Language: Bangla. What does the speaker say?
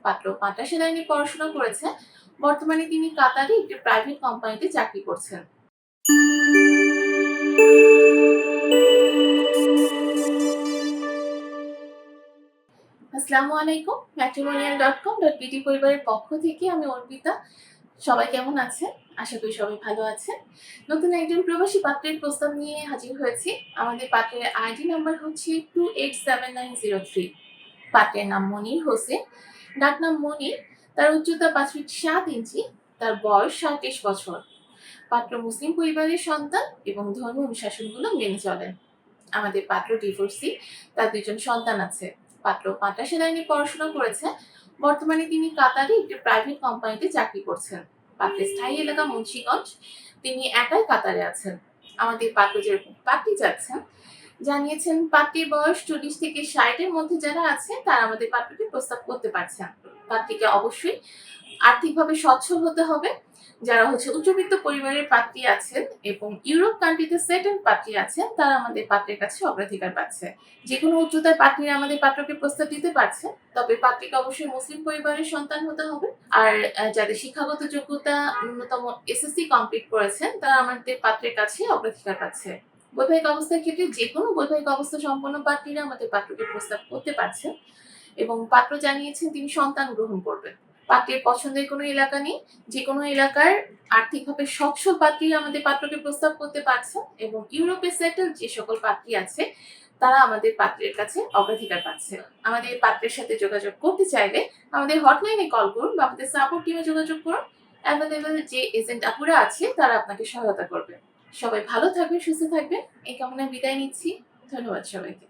পাত্র পাটা সেলাই নিয়ে পড়াশোনা করেছে। বর্তমানে তিনি কাতারে একটি প্রাইভেট কোম্পানিতে চাকরি করছেন। আসসালামু আলাইকুম। matrimonial.com.pt পরিবারের পক্ষ থেকে আমি অর্পিতা। সবাই কেমন আছেন? আশা করি সবাই ভালো আছেন। নতুন একজন প্রবাসী পাত্রের প্রস্তাব নিয়ে হাজির হয়েছি। আমাদের পাত্রের আইডি নাম্বার হচ্ছে 287903। পাত্রের নাম মনির হোসেন, ডাকনাম মনির। তার উচ্চতা 5 ফিট 7 ইঞ্চি, তার বয়স 37 বছর। পাত্র মুসলিম পরিবারের সন্তান এবং ধর্ম অনুশাসনগুলো মেনে চলেন। আমাদের পাত্র ডিভোর্সি, তার 2 জন সন্তান আছে। পাত্র পাটা সেলাই নিয়ে পড়াশোনা করেছে। বর্তমানে তিনি কাতারে একটি প্রাইভেট কোম্পানিতে চাকরি করছেন। পাত্রের স্থায়ী এলাকা মুন্সিগঞ্জ। তিনি একাই কাতারে আছেন। আমাদের পাত্র যেরকম পাত্রী চাচ্ছেন, জানিয়েছেন পাত্রীর বয়স 40 থেকে 60 এর মধ্যে যারা আছে তারা আমাদের পাত্রকে প্রস্তাব করতে পারছেন। পাত্রীকে অবশ্যই আর্থিকভাবে সচ্ছল হতে হবে। যারা উচ্চবিত্ত পরিবারের পাত্রী আছেন এবং ইউরোপ কান্ট্রিতে সেটেল পাত্রী আছেন তারা আমাদের পাত্রের কাছে অগ্রাধিকার পাচ্ছে। যেকোনো উচ্চতার পাত্রীরা আমাদের পাত্রকে প্রস্তাব দিতে পারছে, তবে পাত্রীকে অবশ্যই মুসলিম পরিবারের সন্তান হতে হবে। আর যাদের শিক্ষাগত যোগ্যতা ন্যূনতম এসএসসি কমপ্লিট করেছেন তারা আমাদের পাত্রের কাছে অগ্রাধিকার পাচ্ছে। বৈবাহিক অবস্থার ক্ষেত্রে যেকোনো বৈবাহিক অবস্থা সম্পন্ন পাত্রীরা আমাদের পাত্রকে প্রস্তাব করতে পারছেন এবং পাত্র জানিয়েছেন তিনি সন্তান গ্রহণ করবেন। পাত্রের পছন্দের কোনো এলাকা নেই, যে কোনো এলাকার আর্থিকভাবে সচ্ছল পাত্রী আমাদের পাত্রকে প্রস্তাব করতে পারছেন এবং ইউরোপে সেটেল যে সকল পাত্রী আছে তারা আমাদের পাত্রের কাছে অগ্রাধিকার পাচ্ছে। আমাদের পাত্রের সাথে যোগাযোগ করতে চাইলে আমাদের হটলাইনে কল করুন বা আমাদের সাপোর্ট টিমে যোগাযোগ করুন। অ্যাভেলেবল যে এজেন্ট আপুরা আছে তারা আপনাকে সহায়তা করবে। সবাই ভালো থাকবেন, সুস্থ থাকবেন এই কামনায় বিদায় নিচ্ছি। ধন্যবাদ সবাইকে।